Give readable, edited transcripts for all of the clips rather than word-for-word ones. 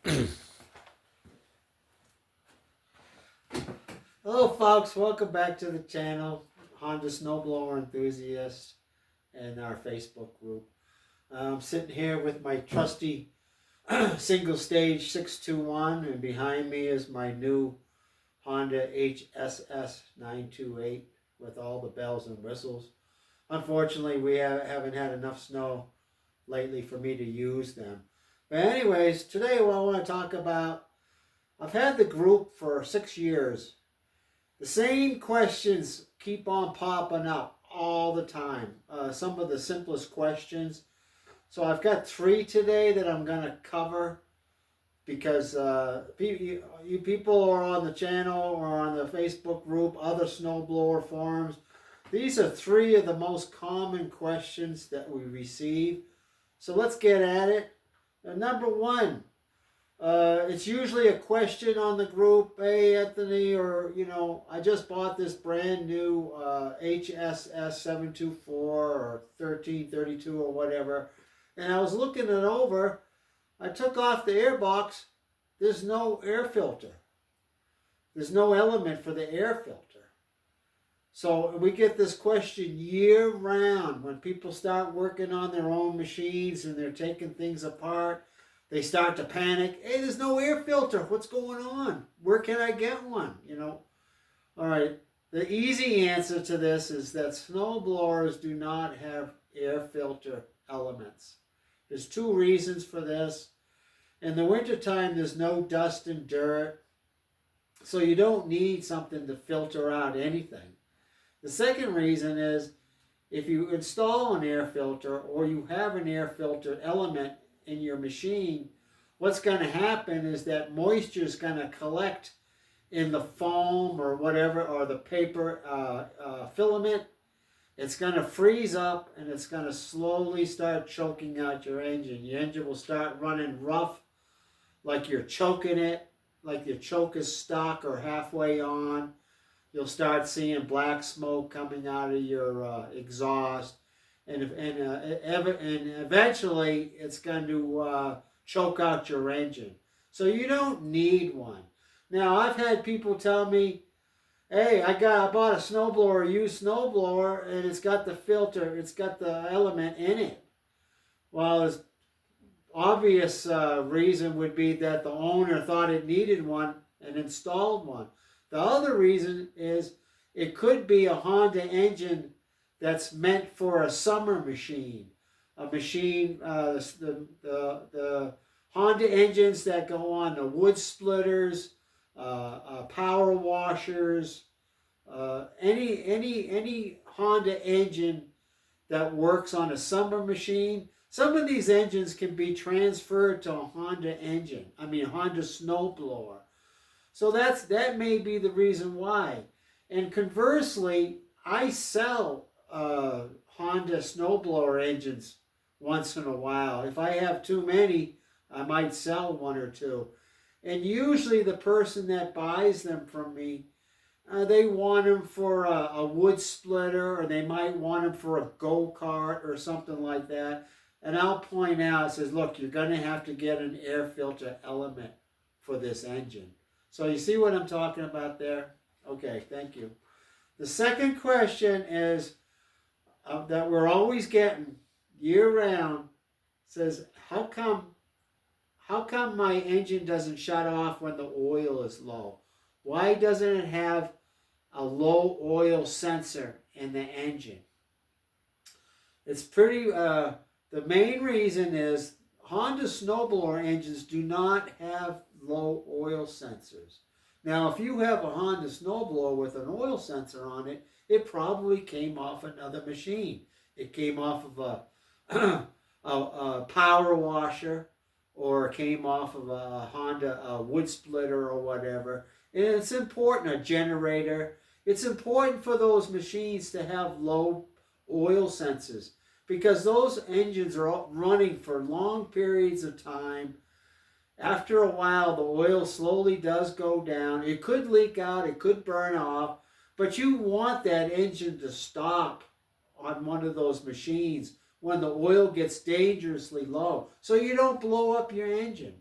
Hello folks, welcome back to the channel, Honda Snowblower Enthusiast and our Facebook group. I'm sitting here with my trusty single stage 621, and behind me is my new Honda HSS 928 with all the bells and whistles. Unfortunately, we haven't had enough snow lately for me to use them. But anyways, today what I want to talk about, I've had the group for 6 years. The same questions keep on popping up all the time. Some of the simplest questions. So I've got 3 today that I'm going to cover because you people are on the channel or on the Facebook group, other snowblower forums. These are 3 of the most common questions that we receive. So let's get at it. Number 1. It's usually a question on the group. Hey, Anthony, or, I just bought this brand new HSS 724 or 1332 or whatever. And I was looking it over. I took off the air box. There's no air filter. There's no element for the air filter. So we get this question year round when people start working on their own machines and they're taking things apart. They start to panic. Hey, there's no air filter. What's going on? Where can I get one? All right. The easy answer to this is that snowblowers do not have air filter elements. There's 2 reasons for this. In the wintertime, there's no dust and dirt. So you don't need something to filter out anything. The second reason is if you install an air filter or you have an air filter element in your machine, what's going to happen is that moisture is going to collect in the foam or whatever, or the paper filament. It's going to freeze up and it's going to slowly start choking out your engine. Your engine will start running rough, like you're choking it, like your choke is stuck or halfway on. You'll start seeing black smoke coming out of your exhaust. And eventually it's going to choke out your engine. So you don't need one. Now, I've had people tell me, hey, I bought a snowblower, used snowblower, and it's got the filter, it's got the element in it. Well, the obvious reason would be that the owner thought it needed one and installed one. The other reason is it could be a Honda engine that's meant for a summer machine. A machine, the Honda engines that go on the wood splitters, power washers, any Honda engine that works on a summer machine. Some of these engines can be transferred to a Honda Honda snowblower. So that may be the reason why. And conversely, I sell Honda snowblower engines once in a while. If I have too many, I might sell 1 or 2. And usually the person that buys them from me, they want them for a wood splitter, or they might want them for a go-kart or something like that. And I'll point out, it says, look, you're going to have to get an air filter element for this engine. So you see what I'm talking about there? Okay, thank you. The second question is that we're always getting year-round, says, how come my engine doesn't shut off when the oil is low? Why doesn't it have a low oil sensor in the engine? It's pretty, the main reason is Honda snowblower engines do not have low oil sensors. Now, if you have a Honda snowblower with an oil sensor on it, it probably came off another machine. It came off of a power washer, or came off of a Honda wood splitter or whatever. And it's important, a generator. It's important for those machines to have low oil sensors, because those engines are running for long periods of time. After a while, the oil slowly does go down. It could leak out, it could burn off, but you want that engine to stop on one of those machines when the oil gets dangerously low, so you don't blow up your engine.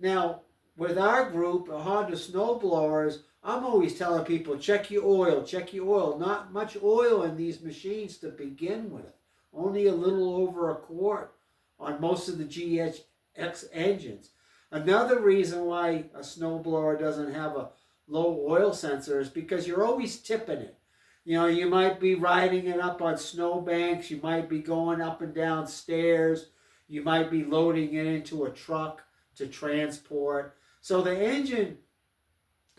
Now, with our group, Honda Snowblowers, I'm always telling people, check your oil, check your oil. Not much oil in these machines to begin with. Only a little over a quart on most of the GX engines. Another reason why a snowblower doesn't have a low oil sensor is because you're always tipping it. You know, you might be riding it up on snowbanks, you might be going up and down stairs, you might be loading it into a truck to transport. So the engine,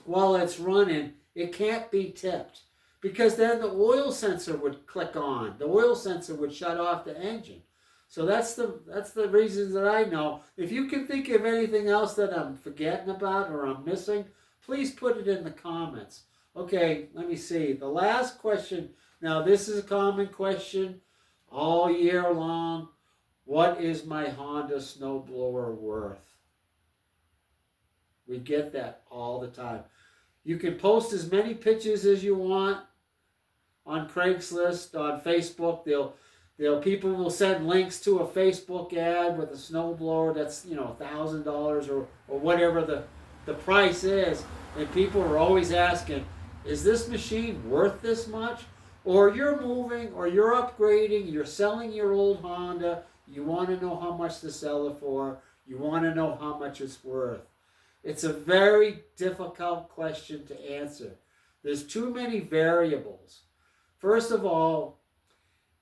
while it's running, it can't be tipped because then the oil sensor would click on. The oil sensor would shut off the engine. So that's the reasons that I know. If you can think of anything else that I'm forgetting about or I'm missing, please put it in the comments. Okay, let me see. The last question. Now, this is a common question all year long. What is my Honda snowblower worth? We get that all the time. You can post as many pictures as you want on Craigslist, on Facebook. People will send links to a Facebook ad with a snowblower that's, $1,000 or whatever the price is. And people are always asking, is this machine worth this much? Or you're moving, or you're upgrading, you're selling your old Honda, you want to know how much to sell it for, you want to know how much it's worth. It's a very difficult question to answer. There's too many variables. First of all,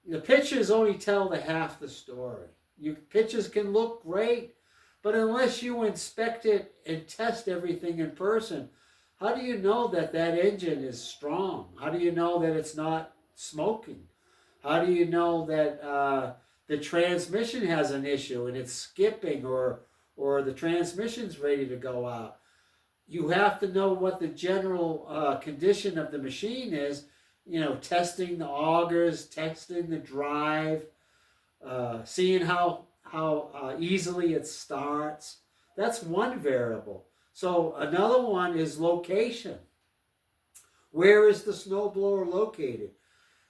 the pictures only tell the half the story. Your pictures can look great, but unless you inspect it and test everything in person, how do you know that that engine is strong? How do you know that it's not smoking? How do you know that the transmission has an issue and it's skipping or the transmission's ready to go out? You have to know what the general condition of the machine is, testing the augers, testing the drive, seeing how easily it starts. That's one variable. So another one is location. Where is the snowblower located?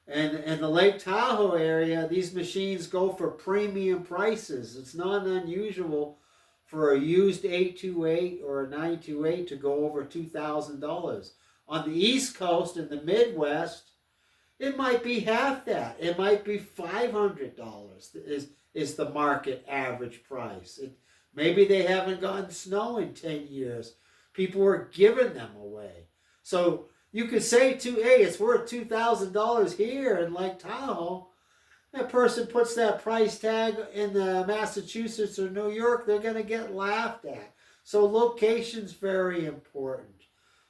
And in the Lake Tahoe area, these machines go for premium prices. It's not unusual for a used 828 or a 928 to go over $2,000. On the East Coast and the Midwest, it might be half that. It might be $500 is the market average price. Maybe they haven't gotten snow in 10 years. People are giving them away. So you could say, hey, it's worth $2,000 here in Lake Tahoe. That person puts that price tag in Massachusetts or New York, they're going to get laughed at. So location's very important.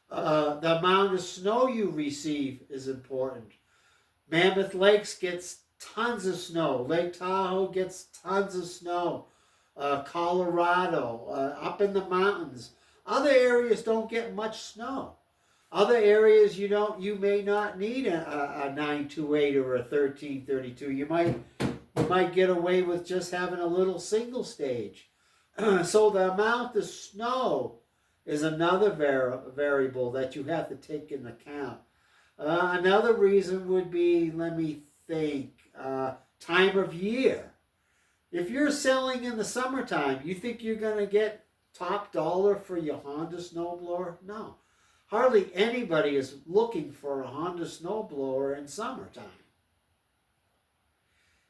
The amount of snow you receive is important. Mammoth Lakes gets tons of snow. Lake Tahoe gets tons of snow. Colorado, up in the mountains. Other areas don't get much snow. Other areas you may not need a 928 or a 1332. You might get away with just having a little single stage. So the amount of snow is another variable that you have to take into account. Another reason would be, let me think, time of year. If you're selling in the summertime, you think you're going to get top dollar for your Honda snowblower? No. Hardly anybody is looking for a Honda snowblower in summertime.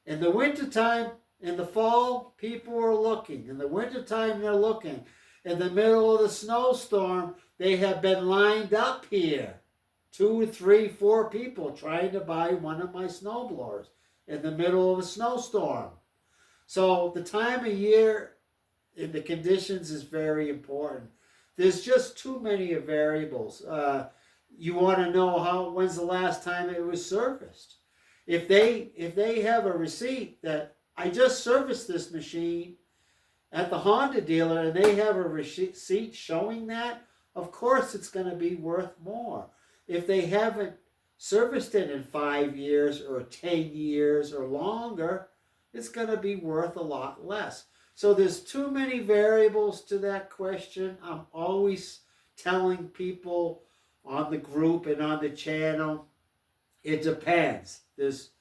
In the wintertime, in the fall, people are looking. In the wintertime, they're looking. In the middle of the snowstorm, they have been lined up here. 2, 3, 4 people trying to buy one of my snowblowers in the middle of a snowstorm. So the time of year and the conditions is very important. There's just too many variables. You want to know when's the last time it was serviced. If they have a receipt that I just serviced this machine at the Honda dealer and they have a receipt showing that, of course it's going to be worth more. If they haven't serviced it in 5 years or 10 years or longer, it's going to be worth a lot less. So there's too many variables to that question. I'm always telling people on the group and on the channel, it depends. There's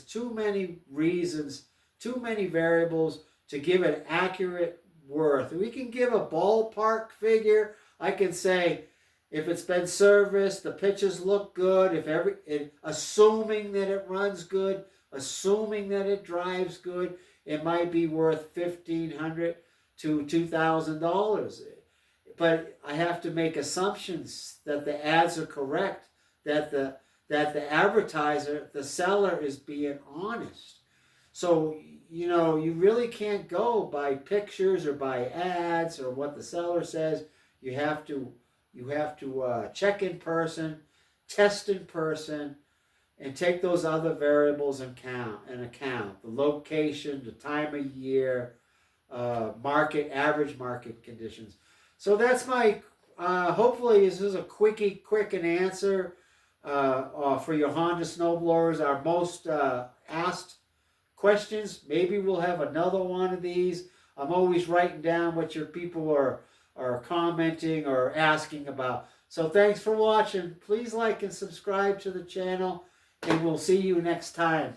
too many reasons, too many variables to give an accurate worth. We can give a ballpark figure. I can say if it's been serviced, the pitches look good, assuming that it runs good, assuming that it drives good, it might be worth $1,500 to $2,000. But I have to make assumptions that the ads are correct, that the advertiser, the seller, is being honest. So, you really can't go by pictures or by ads or what the seller says. You have to check in person, test in person, and take those other variables in account. The location, the time of year, average market conditions. So that's my, hopefully this is a quick and answer for your Honda snowblowers. Our most asked questions. Maybe we'll have another one of these. I'm always writing down what your people are commenting or asking about. So thanks for watching. Please like and subscribe to the channel, and we'll see you next time.